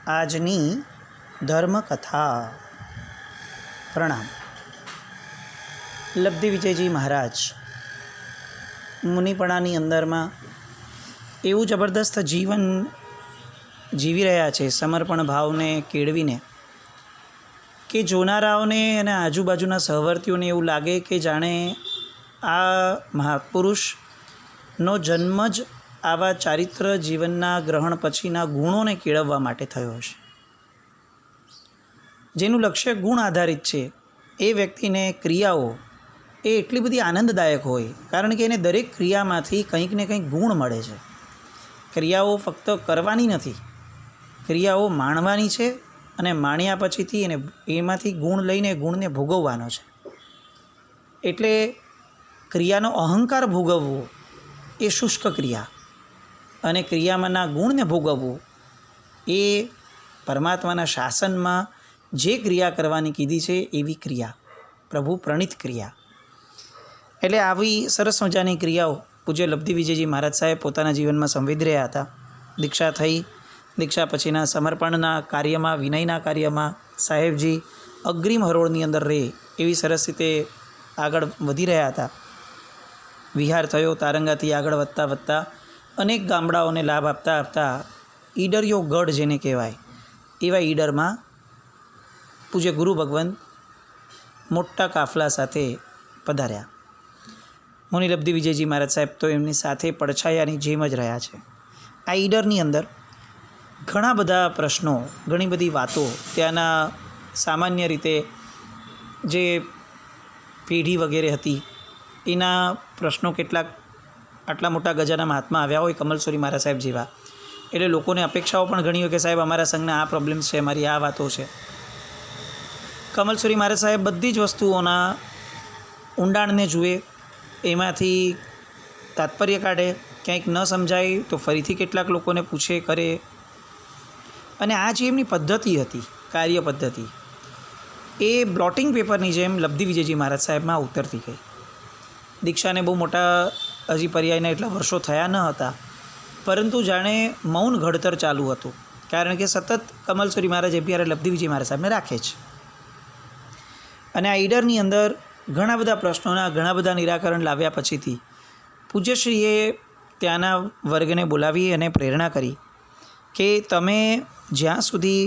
આજની ધર્મકથા. પ્રણામ. લબ્ધિ વિજયજી મહારાજ મુનિપણાની અંદરમાં એવું જબરદસ્ત જીવન જીવી રહ્યા છે, સમર્પણ ભાવને કેળવીને, કે જોનારાઓને અને આજુબાજુના સહવર્તીઓને એવું લાગે કે જાણે આ મહાપુરુષનો જન્મ જ આવા ચારિત્ર જીવનના ગ્રહણ પછીના ગુણોને કેળવવા માટે થયો હશે. જેનું લક્ષ્ય ગુણ આધારિત છે, એ વ્યક્તિને ક્રિયાઓ એ એટલી બધી આનંદદાયક હોય, કારણ કે એને દરેક ક્રિયામાંથી કંઈક ને કંઈક ગુણ મળે છે. ક્રિયાઓ ફક્ત કરવાની નથી, ક્રિયાઓ માણવાની છે, અને માણ્યા પછીથી એને એમાંથી ગુણ લઈને ગુણને ભોગવવાનો છે. એટલે ક્રિયાનો અહંકાર ભોગવવો એ શુષ્ક ક્રિયા, અને ક્રિયામાંના ગુણને ભોગવવું એ પરમાત્માના શાસનમાં જે ક્રિયા કરવાની કીધી છે એવી ક્રિયા, પ્રભુ પ્રણીત ક્રિયા. એટલે આવી સરસ મજાની ક્રિયાઓ પૂજ્ય લબ્ધિ વિજયજી મહારાજ સાહેબ પોતાના જીવનમાં સંવેદી રહ્યા હતા. દીક્ષા થઈ, દીક્ષા પછીના સમર્પણના કાર્યમાં, વિનયના કાર્યમાં સાહેબજી અગ્રીમ હરોળની અંદર રહે એવી સરસ રીતે આગળ વધી રહ્યા હતા. વિહાર થયો, તારંગાથી આગળ વધતા વધતા અનેક ગામડાઓને લાભ આપતા આપતા ઈડરિયો ગઢ જેને કહેવાય એવા ઈડરમાં પૂજ્ય ગુરુ ભગવંત મોટા કાફલા સાથે પધાર્યા. મુનિ લબ્ધિ વિજયજી મહારાજ સાહેબ તો એમની સાથે પડછાયાની જેમ જ રહ્યા છે. આ ઈડરની અંદર ઘણા બધા પ્રશ્નો, ઘણી બધી વાતો, ત્યાંના સામાન્ય રીતે જે પેઢી વગેરે હતી એના પ્રશ્નો કેટલાક આટલા મોટા ગજાના મહાત્મા આવ્યા હોય કમલસુરી મહારાજ સાહેબ જેવા, એટલે લોકોને અપેક્ષાઓ પણ ઘણી હોય કે સાહેબ અમારા સંઘના આ પ્રોબ્લેમ્સ છે, અમારી આ વાતો છે. કમલસુરી મહારાજ સાહેબ બધી જ વસ્તુઓના ઊંડાણને જુએ, એમાંથી તાત્પર્ય કાઢે, ક્યાંક ન સમજાય તો ફરીથી કેટલાક લોકોને પૂછે કરે. અને આ જે એમની પદ્ધતિ હતી, કાર્ય પદ્ધતિ, એ બ્લોટિંગ પેપરની જેમ લબ્ધિ વિજયજી મહારાજ સાહેબમાં ઉતરતી ગઈ. દીક્ષાને બહુ મોટા હજી પર્યાયના એટલા વર્ષો થયા ન હતા, પરંતુ જાણે મૌન ઘડતર ચાલુ હતું, કારણ કે સતત કમલસુરી મહારાજ એપીઆર લબ્ધિ વિજય મહારાજ સાહેબને રાખે છે. અને આ ઈડરની અંદર ઘણા બધા પ્રશ્નોના ઘણા બધા નિરાકરણ લાવ્યા પછીથી પૂજ્યશ્રીએ ત્યાંના વર્ગને બોલાવી અને પ્રેરણા કરી કે તમે જ્યાં સુધી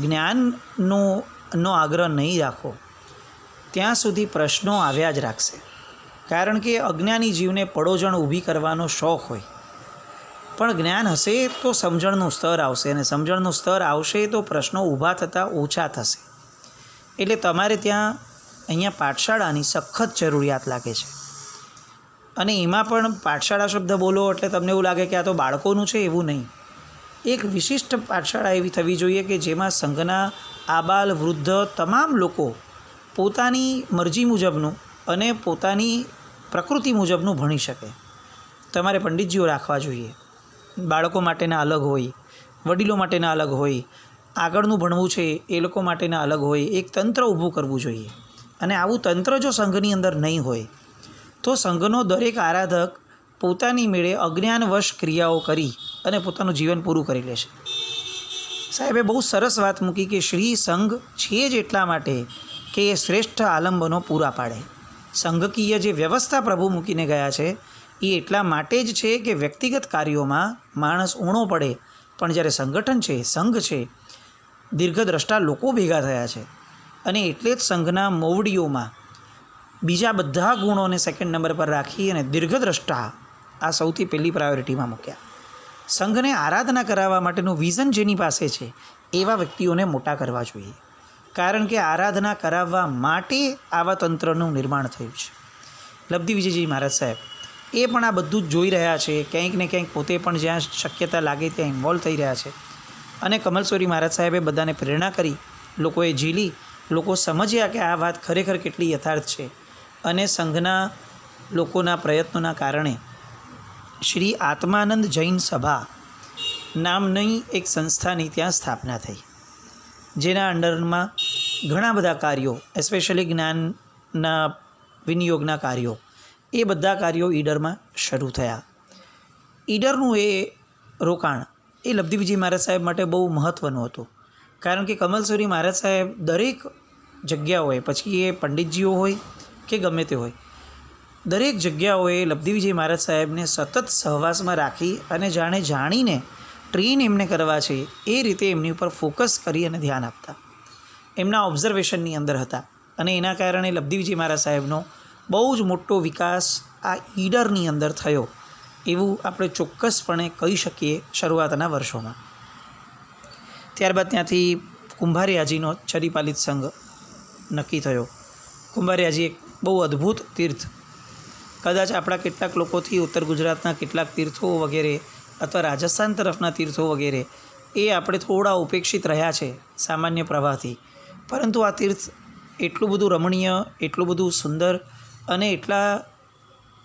જ્ઞાનનો આગ્રહ નહીં રાખો ત્યાં સુધી પ્રશ્નો આવ્યા જ રાખશે. કારણ કે અજ્ઞાની જીવને પડોજણ ઊભી કરવાનો શોખ હોય, પણ જ્ઞાન હશે તો સમજણનું સ્તર આવશે, અને સમજણનું સ્તર આવશે તો પ્રશ્નો ઊભા થતાં ઓછા થશે. એટલે તમારે ત્યાં અહીંયા પાઠશાળાની સખત જરૂરિયાત લાગે છે. અને એમાં પણ પાઠશાળા શબ્દ બોલો એટલે તમને એવું લાગે કે આ તો બાળકોનું છે, એવું નહીં. એક વિશિષ્ટ પાઠશાળા એવી થવી જોઈએ કે જેમાં સંઘના આબાલ વૃદ્ધ તમામ લોકો પોતાની મરજી મુજબનું અને પોતાની પ્રકૃતિ મુજબનું ભણી શકે. તમારે પંડિતજીઓ રાખવા જોઈએ, બાળકો માટેના અલગ હોય, વડીલો માટેના અલગ હોય, આગળનું ભણવું છે એ લોકો માટેના અલગ હોય. એક તંત્ર ઊભું કરવું જોઈએ. અને આવું તંત્ર જો સંઘની અંદર નહીં હોય તો સંઘનો દરેક આરાધક પોતાની મેળે અજ્ઞાનવશ ક્રિયાઓ કરી અને પોતાનું જીવન પૂરું કરી લેશે. સાહેબે બહુ સરસ વાત મૂકી કે શ્રી સંઘ છે જ એટલા માટે કે એ શ્રેષ્ઠ આલંબનો પૂરા પાડે. સંઘકીય જે વ્યવસ્થા પ્રભુ મૂકીને ગયા છે એ એટલા માટે જ છે કે વ્યક્તિગત કાર્યોમાં માણસ ઊણો પડે, પણ જ્યારે સંગઠન છે, સંઘ છે, દીર્ઘદ્રષ્ટા લોકો ભેગા થયા છે, અને એટલે જ સંઘના મોવડીઓમાં બીજા બધા ગુણોને સેકન્ડ નંબર પર રાખી અને દીર્ઘદ્રષ્ટા આ સૌથી પહેલી પ્રાયોરિટીમાં મૂક્યા. સંઘને આરાધના કરાવવા માટેનું વિઝન જેની પાસે છે એવા વ્યક્તિઓને મોટા કરવા જોઈએ, કારણ કે આરાધના કરાવવા માટે આવા તંત્રનું નિર્માણ થયું છે. લબ્ધિ વિજયજી મહારાજ સાહેબ એ પણ આ બધું જ જોઈ રહ્યા છે, ક્યાંક ને ક્યાંક પોતે પણ જ્યાં શક્યતા લાગે ત્યાં ઇન્વોલ્વ થઈ રહ્યા છે. અને કમલસુરી મહારાજ સાહેબે બધાને પ્રેરણા કરી, લોકોએ ઝીલી, લોકો સમજ્યા કે આ વાત ખરેખર કેટલી યથાર્થ છે. અને સંઘના લોકોના પ્રયત્નોના કારણે શ્રી આત્માનંદ જૈન સભા નામની એક સંસ્થાની ત્યાં સ્થાપના થઈ, જેના અંડરમાં ઘણા બધા કાર્યો, એસ્પેશિયલી જ્ઞાનના વિનિયોગના કાર્યો, એ બધા કાર્યો ઈડરમાં શરૂ થયા. ઈડરનું એ રોકાણ એ લબ્ધિવિજય મહારાજ સાહેબ માટે બહુ મહત્ત્વનું હતું. કારણ કે કમલસુરી મહારાજ સાહેબ દરેક જગ્યાઓએ, પછી એ પંડિતજીઓ હોય કે ગમે તે હોય, દરેક જગ્યાઓએ લબ્ધિવિજય મહારાજ સાહેબને સતત સહવાસમાં રાખી અને જાણીને ટ્રેન એમને કરવા છે એ રીતે એમની ઉપર ફોકસ કરી અને ધ્યાન આપતા, એમના ઓબ્ઝર્વેશનની અંદર હતા. અને એના કારણે લબ્ધિવિજય મહારાજ સાહેબનો બહુ જ મોટો વિકાસ આ ઈડરની અંદર થયો એવું આપણે ચોક્કસપણે કહી શકીએ શરૂઆતના વર્ષોમાં. ત્યારબાદ ત્યાંથી કુંભારિયાજીનો ચરીપાલિત સંઘ નક્કી થયો. કુંભારિયાજી એક બહુ અદ્ભુત તીર્થ, કદાચ આપણા કેટલાક લોકોથી ઉત્તર ગુજરાતના કેટલાક તીર્થો વગેરે અથવા રાજસ્થાન તરફના તીર્થો વગેરે એ આપણે થોડા ઉપેક્ષિત રહ્યા છે સામાન્ય પ્રવાહથી, પરંતુ આ તીર્થ એટલું બધું રમણીય, એટલું બધું સુંદર અને એટલા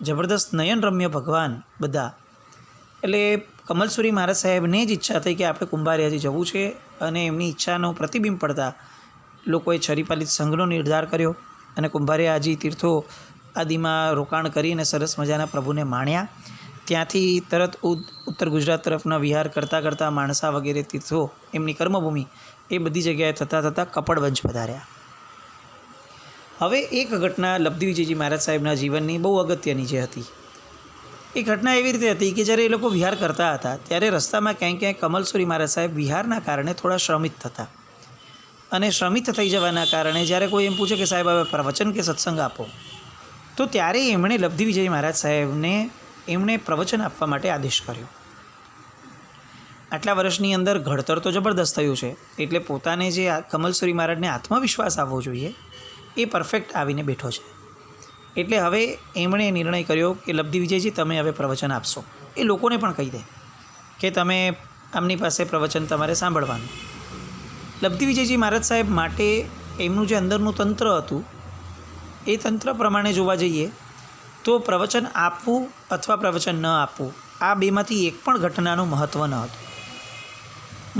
જબરદસ્ત નયનરમ્ય ભગવાન બધા. એટલે કમલસુરી મહારાજ સાહેબને જ ઈચ્છા થઈ કે આપણે કુંભારિયાજી જવું છે, અને એમની ઈચ્છાનો પ્રતિબિંબ પડતા લોકોએ ચરીપાલિત સંઘનો નિર્ધાર કર્યો અને કુંભારિયાજી તીર્થો આદિમાં રોકાણ કરીને સરસ મજાના પ્રભુને માણ્યા. ત્યાંથી તરત ઉત્તર ગુજરાત તરફના વિહાર કરતાં માણસા વગેરે તીર્થો, એમની કર્મભૂમિ, એ બધી જગ્યાએ થતાં કપડવંજ પધાર્યા. હવે એક ઘટના લબ્ધિવિજયજી મહારાજ સાહેબના જીવનની બહુ અગત્યની જે હતી, એ ઘટના એવી રીતે હતી કે જ્યારે એ લોકો વિહાર કરતા હતા ત્યારે રસ્તામાં ક્યાંય કમલસુરી મહારાજ સાહેબ વિહારના કારણે થોડા શ્રમિત થતા, અને શ્રમિત થઈ જવાના કારણે જ્યારે કોઈ એમ પૂછે કે સાહેબ હવે પ્રવચન કે સત્સંગ આપો, તો ત્યારે એમણે લબ્ધિવિજય મહારાજ સાહેબને એમણે પ્રવચન આપવા માટે આદેશ કર્યો. આટલા વર્ષની અંદર ઘડતર તો જબરદસ્ત થયું છે, એટલે પોતાને જે કમલસુરી મહારાજને આત્મવિશ્વાસ આવવો જોઈએ એ પરફેક્ટ આવીને બેઠો છે. એટલે હવે એમણે નિર્ણય કર્યો કે લબ્ધિવિજયજી તમે હવે પ્રવચન આપશો. એ લોકોને પણ કહી દે કે તમે આમની પાસે પ્રવચન તમારે સાંભળવાનું. લબ્ધિવિજયજી મહારાજ સાહેબ માટે એમનું જે અંદરનું તંત્ર હતું, એ તંત્ર પ્રમાણે જોવા જઈએ તો પ્રવચન આપવું અથવા પ્રવચન ન આપવું, આ બેમાંથી એક પણ ઘટનાનું મહત્ત્વ ન હતું.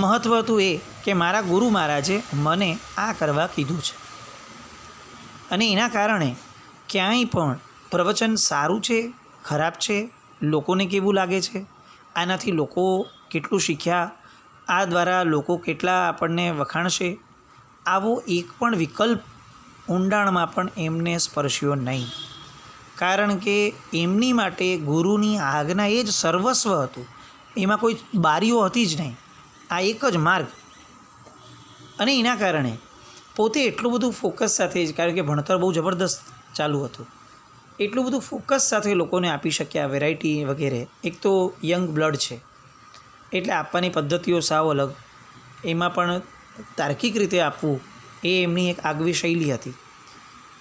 મહત્ત્વ હતું એ કે મારા ગુરુ મહારાજે મને આ કરવા કીધું છે, અને એના કારણે ક્યાંય પણ પ્રવચન સારું છે, ખરાબ છે, લોકોને કેવું લાગે છે, આનાથી લોકો કેટલું શીખ્યા, આ દ્વારા લોકો કેટલા આપણને વખાણશે, આવો એક પણ વિકલ્પ ઊંડાણમાં પણ એમને સ્પર્શ્યો નહીં. કારણ કે એમની માટે ગુરુની આજ્ઞા એ જ સર્વસ્વ હતું, એમાં કોઈ બારીઓ હતી જ નહીં, આ એક જ માર્ગ. અને એના કારણે પોતે એટલું બધું ફોકસ સાથે જ, કારણ કે ભણતર બહુ જબરદસ્ત ચાલુ હતું, એટલું બધું ફોકસ સાથે લોકોને આપી શક્યા, વેરાયટી વગેરે. એક તો યંગ બ્લડ છે એટલે આપવાની પદ્ધતિઓ સાવ અલગ, એમાં પણ તાર્કિક રીતે આપવું એ એમની એક આગવી શૈલી હતી.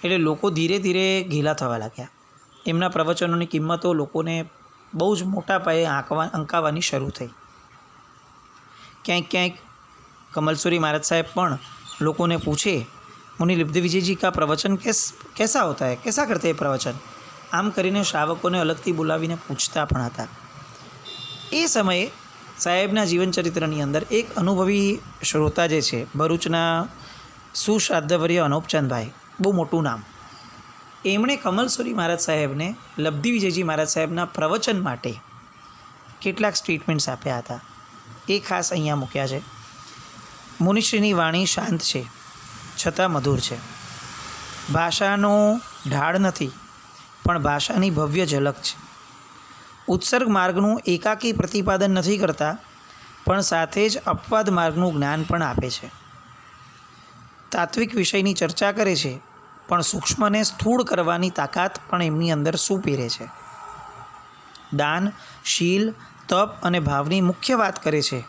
એટલે લોકો ધીરે ધીરે ઘેલા થવા લાગ્યા. એમના પ્રવચનોની કિંમતો લોકોને બહુ જ મોટા પાયે અંકાવાની શરૂ થઈ. ક્યાંક કમલસુરી મહારાજ સાહેબ પણ લોકોને પૂછે, मुनि लब्धिविजय जी का प्रवचन कैसा होता है, कैसा करते हैं प्रवचन, આમ કરીને શ્રાવકોને અલગથી બોલાવીને પૂછતા પણ હતા. એ સમયે સાહેબના જીવનચરિત્રની અંદર એક અનુભવી શ્રોતા જે છે, ભરૂચના સુશ્રાદ્ધવર્ય અનોપચંદભાઈ, બહુ મોટું નામ, એમણે કમલસુરી મહારાજ સાહેબને લબ્ધિવિજયજી મહારાજ સાહેબના પ્રવચન માટે કેટલાક સ્ટેટમેન્ટ્સ આપ્યા હતા. એ ખાસ અહીંયા મૂક્યા છે. મુનિશ્રીની વાણી શાંત છે છતાં મધુર છે. ભાષાનો ઢાળ નથી, પણ ભાષાની ભવ્ય ઝલક છે. ઉત્સર્ગ માર્ગનું એકાકી પ્રતિપાદન નથી કરતા, પણ સાથે જ અપવાદ માર્ગનું જ્ઞાન પણ આપે છે. તાત્વિક વિષયની ચર્ચા કરે છે, પણ સૂક્ષ્મને સ્થૂળ કરવાની તાકાત પણ એમની અંદર સુપેરે છે. દાન, શીલ, તપ અને ભાવની મુખ્ય વાત કરે છે,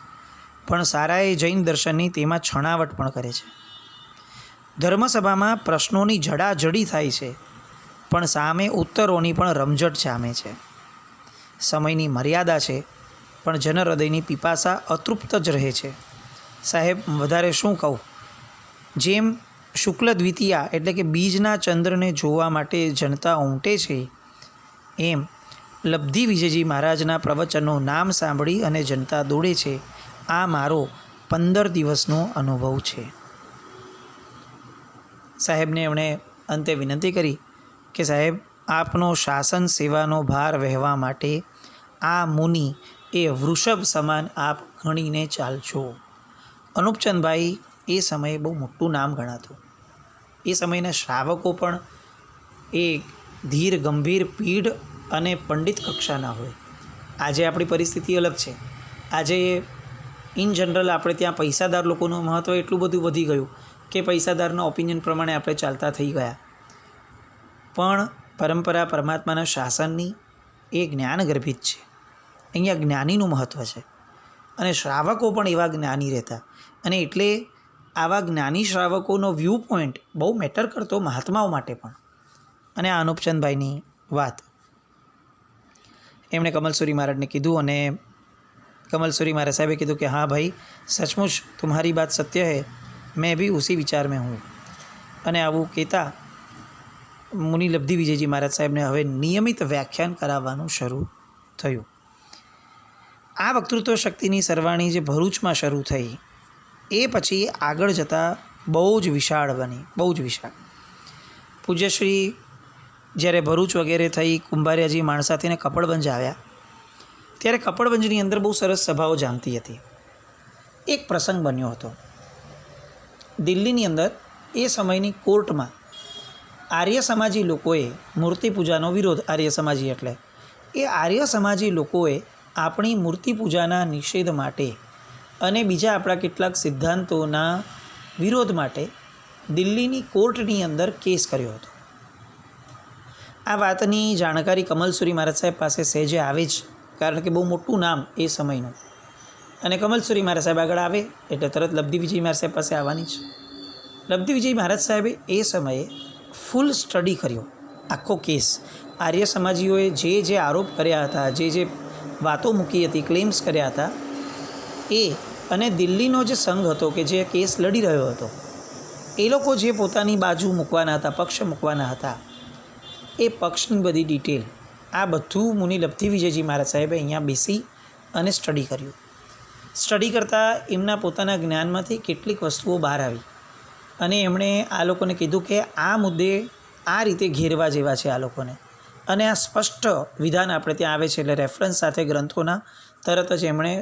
પણ સારાએ જૈન દર્શનની તેમાં છણાવટ પણ કરે છે. ધર્મસભામાં પ્રશ્નોની જડાજડી થાય છે, પણ સામે ઉત્તરોની પણ રમઝટ જામે છે. સમયની મર્યાદા છે, પણ જનહૃદયની પીપાસા અતૃપ્ત જ રહે છે. સાહેબ, વધારે શું કહું, જેમ શુક્લ દ્વિતીયા એટલે કે બીજના ચંદ્રને જોવા માટે જનતા ઉમટે છે, એમ લબ્ધિવિજયજી મહારાજના પ્રવચનનું નામ સાંભળી અને જનતા દોડે છે. આ મારો 15 દિવસનો અનુભવ છે. સાહેબને એમણે અંતે વિનંતી કરી કે સાહેબ, આપનો શાસન સેવાનો ભાર વહેવા માટે આ મુનિ એ વૃષભ સમાન આપ ભણીને ચાલજો. અનુપચંદભાઈ એ સમયે બહુ મોટું નામ ગણાતું. એ સમયના શ્રાવકો પણ એ ધીર ગંભીર પીઢ અને પંડિત કક્ષાના હોય. આજે આપણી પરિસ્થિતિ અલગ છે. આજે ઇન જનરલ આપણે ત્યાં પૈસાદાર લોકોનું મહત્ત્વ એટલું બધું વધી ગયું કે પૈસાદારના ઓપિનિયન પ્રમાણે આપણે ચાલતા થઈ ગયા. પણ પરંપરા પરમાત્માના શાસનની એ જ્ઞાનગર્ભિત છે. અહીંયા જ્ઞાનીનું મહત્ત્વ છે અને શ્રાવકો પણ એવા જ્ઞાની રહેતા. અને એટલે આવા જ્ઞાની શ્રાવકોનો વ્યૂ પોઈન્ટ બહુ મેટર કરતો મહાત્માઓ માટે પણ. અને આ અનુપચંદભાઈની વાત એમણે કમલસુરી મહારાજને કીધું અને कमलसुरी महाराज साहब कीधु कि हाँ भाई सचमुच तुम्हारी बात सत्य है, मैं भी उसी विचार में हूँ. અને આવું કહેતા મુનિ લબ્ધિ વિજયજી મહારાજ સાહેબને હવે નિયમિત વ્યાખ્યાન કરાવવાનું શરૂ થયું. આ વક્તૃત્વ શક્તિની સરવાણી જે ભરૂચમાં શરૂ થઈ એ પછી આગળ જતાં બહુ જ વિશાળ બની, બહુ જ વિશાળ. પૂજ્યશ્રી જ્યારે ભરૂચ વગેરે થઈ, કુંભારિયાજી માણસાથીને કપડવંજ આવ્યા ત્યારે કપડવંજની અંદર બહુ સરસ સભાઓ જામતી હતી. એક પ્રસંગ બન્યો હતો દિલ્હીની અંદર. એ સમયની કોર્ટમાં આર્ય સમાજી લોકોએ મૂર્તિ પૂજાનો વિરોધ, આર્ય સમાજી એટલે એ આર્ય સમાજી લોકોએ આપણી મૂર્તિ પૂજાના નિષેધ માટે અને બીજા આપણા કેટલાક સિદ્ધાંતોના વિરોધ માટે દિલ્હીની કોર્ટની અંદર કેસ કર્યો હતો. આ વાતની જાણકારી કમલસુરી મહારાજ સાહેબ પાસે સહેજે આવે જ, કારણ કે બહુ મોટું નામ એ સમયનું. અને કમલસુરી મહારાજ સાહેબ આગળ આવે એટલે તરત લબ્ધિ વિજય મહારાજ સાહેબ પાસે આવવાની છે. લબ્ધિ વિજય મહારાજ સાહેબે એ સમયે ફૂલ સ્ટડી કર્યો આખો કેસ. આર્ય સમાજીઓએ જે આરોપ કર્યા હતા, જે વાતો મૂકી હતી, ક્લેમ્સ કર્યા હતા એ, અને દિલ્હીનો જે સંઘ હતો કે જે કેસ લડી રહ્યો હતો એ લોકો જે પોતાની બાજુ મૂકવાના હતા, પક્ષ મૂકવાના હતા, એ પક્ષની બધી ડિટેલ આ બધું મુનિ લબ્ધિ વિજયજી મહારાજ સાહેબે અહીંયા બેસી અને સ્ટડી કર્યું. સ્ટડી કરતાં એમના પોતાના જ્ઞાનમાંથી કેટલીક વસ્તુઓ બહાર આવી અને એમણે આ લોકોને કીધું કે આ મુદ્દે આ રીતે ઘેરવા જેવા છે આ લોકોને. અને આ સ્પષ્ટ વિધાન આપણે ત્યાં આવે છે એટલે રેફરન્સ સાથે ગ્રંથોના તરત જ એમણે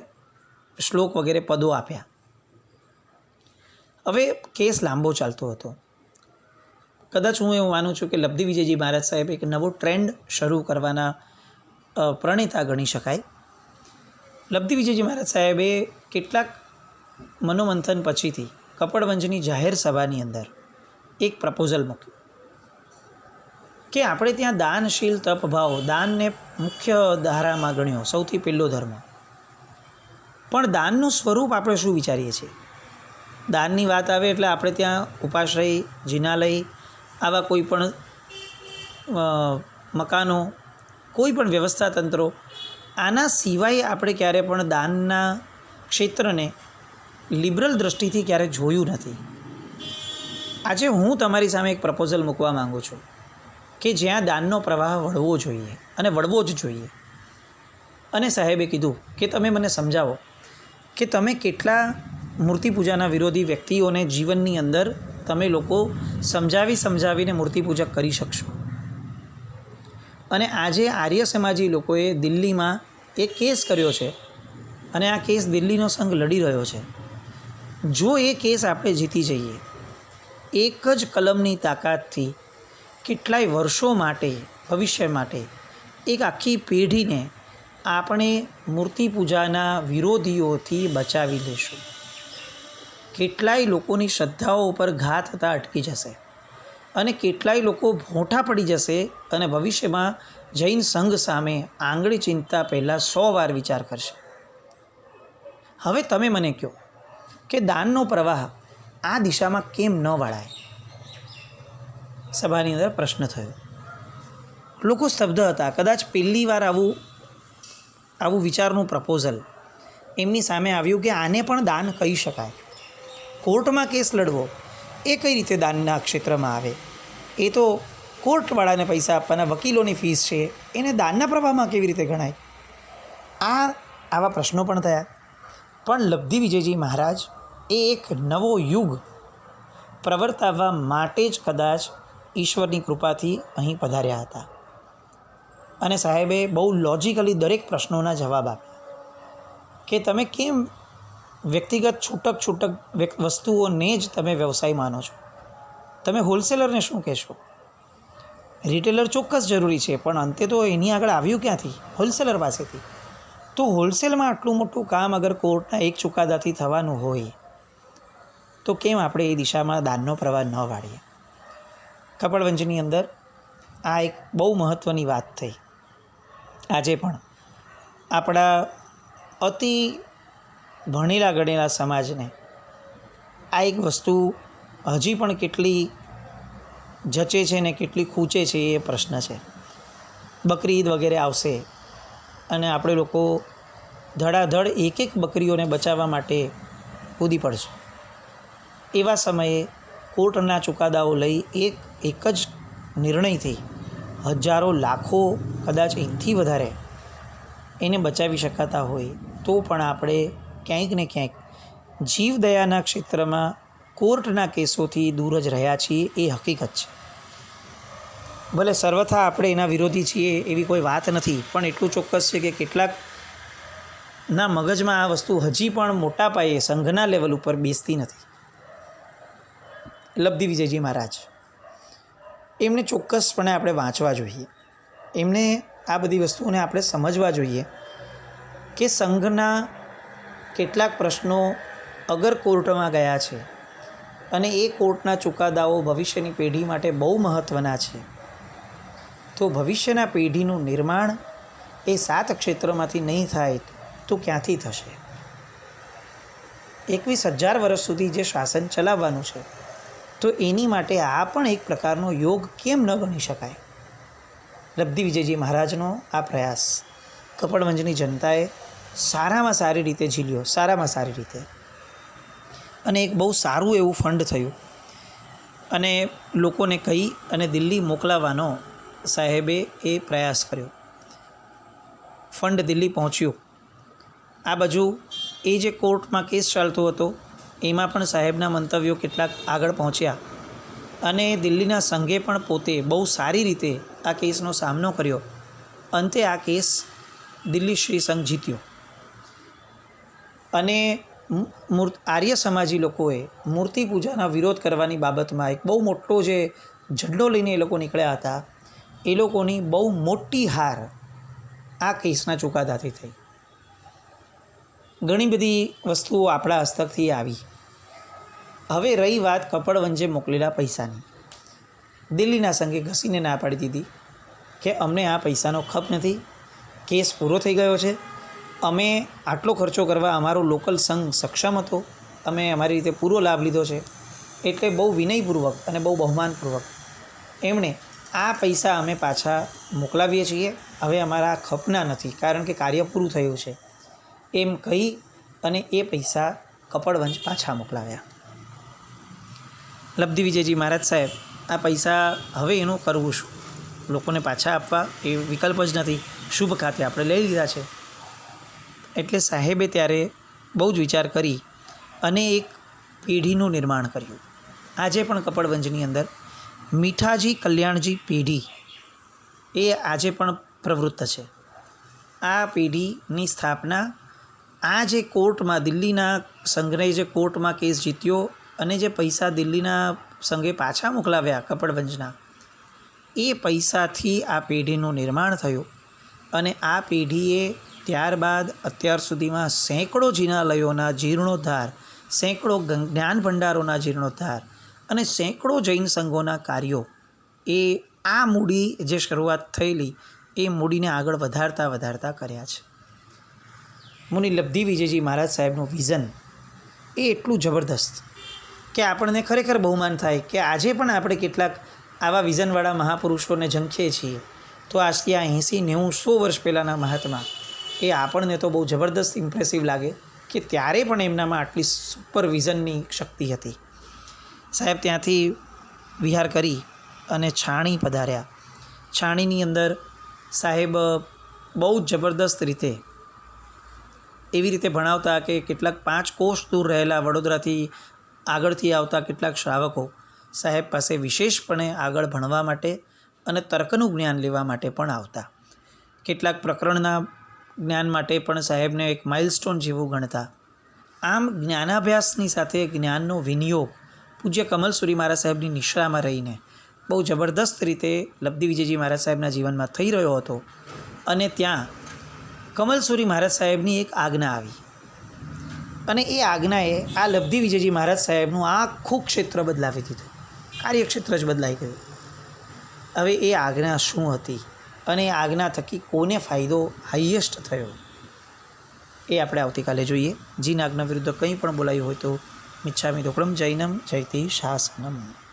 શ્લોક વગેરે પદો આપ્યા. હવે કેસ લાંબો ચાલતો હતો. કદાચ હું એવું માનું છું કે લબ્ધિ વિજયજી મહારાજ સાહેબ એક નવો ટ્રેન્ડ શરૂ કરવાના પ્રણેતા ગણી શકાય. લબ્ધિ વિજયજી મહારાજ સાહેબે કેટલાક મનોમંથન પછીથી કપડવંજની જાહેર સભાની અંદર એક પ્રપોઝલ મૂક્યું કે આપણે ત્યાં દાનશીલ તપભાવ, દાનને મુખ્ય ધારામાં ગણ્યો, સૌથી પહેલો ધર્મ. પણ દાનનું સ્વરૂપ આપણે શું વિચારીએ છીએ? દાનની વાત આવે એટલે આપણે ત્યાં ઉપાશ્રય, જિનાલય, આવા કોઈ પણ મકાનો, કોઈ પણ વ્યવસ્થા તંત્રો, આના સિવાય આપણે ક્યારે પણ દાનના ક્ષેત્રને લિબરલ દ્રષ્ટિથી ક્યારે જોયું નથી. આજે હું તમારી સામે એક પ્રપોઝલ મૂકવા માગું છું કે જ્યાં દાનનો પ્રવાહ વળવો જોઈએ અને વળવો જ જોઈએ. અને સાહેબે કીધું કે તમે મને સમજાવો કે તમે કેટલા મૂર્તિ પૂજાના વિરોધી વ્યક્તિઓને જીવનની અંદર તમે લોકો સમજાવીને મૂર્તિપૂજક કરી શકશો. અને આજે આર્ય સમાજી લોકોએ દિલ્હીમાં એક કેસ કર્યો છે અને આ કેસ દિલ્હીનો સંઘ લડી રહ્યો છે. જો એ કેસ આપણે જીતી જઈએ, એક જ કલમની તાકાતથી કેટલાય વર્ષો માટે, ભવિષ્ય માટે એક આખી પેઢીને આપણે મૂર્તિ પૂજાના વિરોધીઓથી બચાવી લેશું. કેટલાય લોકોની શ્રદ્ધાઓ ઉપર ઘા થતાં અટકી જશે અને કેટલાય લોકો ભોંઠા પડી જશે અને ભવિષ્યમાં જૈન સંઘ સામે આંગળી ચીંધતા પહેલાં 100 વાર વિચાર કરશે. હવે તમે મને કહો કે દાનનો પ્રવાહ આ દિશામાં કેમ ન વળાય? સભાની અંદર પ્રશ્ન થયો. લોકો સ્તબ્ધ હતા. કદાચ પહેલી વાર આવું વિચારનું પ્રપોઝલ એમની સામે આવ્યું કે આને પણ દાન કહી શકાય. કોર્ટમાં કેસ લડવો એ કઈ રીતે દાનના ક્ષેત્રમાં આવે? એ તો કોર્ટવાળાને પૈસા આપવાના, વકીલોની ફીસ છે, એને દાનના પ્રવાહમાં કેવી રીતે ગણાય? આવા પ્રશ્નો પણ થયા. પણ લબ્ધિ વિજયજી મહારાજ એ એક નવો યુગ પ્રવર્તાવવા માટે જ કદાચ ઈશ્વરની કૃપાથી અહીં પધાર્યા હતા. અને સાહેબે બહુ લોજિકલી દરેક પ્રશ્નોના જવાબ આપ્યા કે તમે કેમ વ્યક્તિગત છૂટક વસ્તુઓને જ તમે વ્યવસાય માનો છો. તમે હોલસેલરને શું કહેશો? રિટેલર ચોક્કસ જરૂરી છે, પણ અંતે તો એની આગળ આવ્યું ક્યાંથી? હોલસેલર પાસેથી. તો હોલસેલમાં આટલું મોટું કામ અગર કોર્ટના એક ચુકાદાથી થવાનું હોય તો કેમ આપણે એ દિશામાં દાનનો પ્રવાહ ન વાળીએ? કપડવંજની અંદર આ એક બહુ મહત્ત્વની વાત થઈ. આજે પણ આપણા અતિ ભણેલા ગણેલા સમાજને આ એક વસ્તુ હજી પણ કેટલી જચે છે ને કેટલી ખૂંચે છે એ પ્રશ્ન છે. બકરી ઈદ વગેરે આવશે અને આપણે લોકો ધડાધડ એક બકરીઓને બચાવવા માટે કૂદી પડશું. એવા સમયે કોર્ટના ચુકાદાઓ લઈ એક જ નિર્ણયથી હજારો લાખો, કદાચ એનાથી વધારે એને બચાવી શકાતા હોય તો પણ આપણે ક્યાંક ને ક્યાંક જીવદયાના ક્ષેત્રમાં કોર્ટના કેસોથી દૂર જ રહ્યા છીએ એ હકીકત છે. ભલે સર્વથા આપણે એના વિરોધી છીએ એવી કોઈ વાત નથી, પણ એટલું ચોક્કસ છે કે કેટલાકના મગજમાં આ વસ્તુ હજી પણ મોટા પાયે સંઘના લેવલ ઉપર બેસતી નથી. લબ્ધિ વિજયજી મહારાજ, એમને ચોક્કસપણે આપણે વાંચવા જોઈએ. એમને આ બધી વસ્તુઓને આપણે સમજવા જોઈએ કે સંઘના કેટલાક પ્રશ્નો અગર કોર્ટમાં ગયા છે અને એ કોર્ટના ચુકાદાઓ ભવિષ્યની પેઢી માટે બહુ મહત્ત્વના છે, તો ભવિષ્યના પેઢીનું નિર્માણ એ 7 ક્ષેત્રમાંથી નહીં થાય તો ક્યાંથી થશે? 21,000 વર્ષ સુધી જે શાસન ચલાવવાનું છે તો એની માટે આ પણ એક પ્રકારનો યોગ કેમ ન ગણી શકાય? લબ્ધિ વિજયજી મહારાજનો આ પ્રયાસ કપડવંજની જનતાએ સારામાં સારી રીતે ઝીલ્યો, સારામાં સારી રીતે, અને એક બહુ સારું એવું ફંડ થયું અને લોકોને કહી અને દિલ્હી મોકલાવવાનો સાહેબે એ પ્રયાસ કર્યો. ફંડ દિલ્હી પહોંચ્યું. આ બાજુ એ જે કોર્ટમાં કેસ ચાલતો હતો એમાં પણ સાહેબના મંતવ્યો કેટલાક આગળ પહોંચ્યા અને દિલ્હીના સંઘે પણ પોતે બહુ સારી રીતે આ કેસનો સામનો કર્યો. અંતે આ કેસ દિલ્હી શ્રી સંઘ જીત્યો અને આર્ય સમાજી લોકોએ મૂર્તિ પૂજાના વિરોધ કરવાની બાબતમાં એક બહુ મોટો જે ઝંડો લઈને એ લોકો નીકળ્યા હતા, એ લોકોની બહુ મોટી હાર આ કેસના ચુકાદાથી થઈ. ઘણી બધી વસ્તુઓ આપણા હસ્તકથી આવી. હવે રહી વાત કપડવંજે મોકલેલા પૈસાની. દિલ્હીના સંઘે ઘસીને ના પાડી દીધી કે અમને આ પૈસાનો ખપ નથી, કેસ પૂરો થઈ ગયો છે, અમે આટલો ખર્ચો કરવા અમારો લોકલ સંઘ સક્ષમ હતો, અમે અમારી રીતે પૂરો લાભ લીધો છે. એટલે બહુ વિનયપૂર્વક અને બહુ બહુમાનપૂર્વક એમણે આ પૈસા અમે પાછા મોકલાવીએ છીએ, હવે અમારા ખપના નથી કારણ કે કાર્ય પૂરું થયું છે એમ કહી અને એ પૈસા કપડવંજ પાછા મોકલાવ્યા. લબ્ધિ વિજયજી મહારાજ સાહેબ આ પૈસા હવે એનું કરવું શું? લોકોને પાછા આપવા એ વિકલ્પ જ નથી. શુભ ખાતે આપણે લઈ લીધા છે. એટલે સાહેબે ત્યારે બહુ જ વિચાર કરી અને એક પેઢીનું નિર્માણ કર્યું. આજે પણ કપડવંજની અંદર મીઠાજી કલ્યાણજી પેઢી એ આજે પણ પ્રવૃત્ત છે. આ પેઢીની સ્થાપના આ જે કોર્ટમાં દિલ્હીના સંઘને જે કોર્ટમાં કેસ જીત્યો અને જે પૈસા દિલ્હીના સંઘે પાછા મોકલાવ્યા કપડવંજના, એ પૈસાથી આ પેઢીનું નિર્માણ થયું અને આ પેઢીએ ત્યારબાદ અત્યાર સુધીમાં સેંકડો જિનાલયોના જીર્ણોદ્ધાર, સેંકડો જ્ઞાન ભંડારોના જીર્ણોદ્ધાર અને સેંકડો જૈન સંઘોના કાર્યો એ આ મૂડી જે શરૂઆત થયેલી એ મૂડીને આગળ વધારતા કર્યા છે. મુનિ લબ્ધિ વિજયજી મહારાજ સાહેબનું વિઝન એ એટલું જબરદસ્ત કે આપણને ખરેખર બહુમાન થાય કે આજે પણ આપણે કેટલાક આવા વિઝનવાળા મહાપુરુષોને ઝંખીએ છીએ તો આજથી આ 80-90-100 વર્ષ પહેલાંના મહાત્મા એ આપણને તો બહુ જબરદસ્ત ઇમ્પ્રેસિવ લાગે કે ત્યારે પણ એમનામાં આટલી સુપર વિઝનની શક્તિ હતી. સાહેબ ત્યાંથી વિહાર કરી અને છાણી પધાર્યા. છાણીની અંદર સાહેબ બહુ જ જબરદસ્ત રીતે એવી રીતે ભણાવતા કે કેટલાક 5 કોષ દૂર રહેલા વડોદરાથી આગળથી આવતા કેટલાક શ્રાવકો સાહેબ પાસે વિશેષપણે આગળ ભણવા માટે અને તર્કનું જ્ઞાન લેવા માટે પણ આવતા. કેટલાક પ્રકરણના જ્ઞાન માટે પણ સાહેબને એક માઇલસ્ટોન જેવું ગણતા. આમ જ્ઞાનાભ્યાસની સાથે જ્ઞાનનો વિનિયોગ પૂજ્ય કમલસુરી મહારાજ સાહેબની નિશ્રામાં રહીને બહુ જબરદસ્ત રીતે લબ્ધિ વિજયજી મહારાજ સાહેબના જીવનમાં થઈ રહ્યો હતો. અને ત્યાં કમલસુરી મહારાજ સાહેબની એક આજ્ઞા આવી અને એ આજ્ઞાએ આ લબ્ધિ વિજયજી મહારાજ સાહેબનું આખું ક્ષેત્ર બદલાવી દીધું. કાર્યક્ષેત્ર જ બદલાઈ ગયું. હવે એ આજ્ઞા શું હતી અને એ આજ્ઞા થકી કોને ફાયદો હાઈએસ્ટ થયો એ આપણે આવતીકાલે જોઈએ. જીન આજ્ઞા વિરુદ્ધ કંઈ પણ બોલાયું હોય તો મિચ્છામિ દુક્કડમ જૈનમ જયતિ શાસનમ.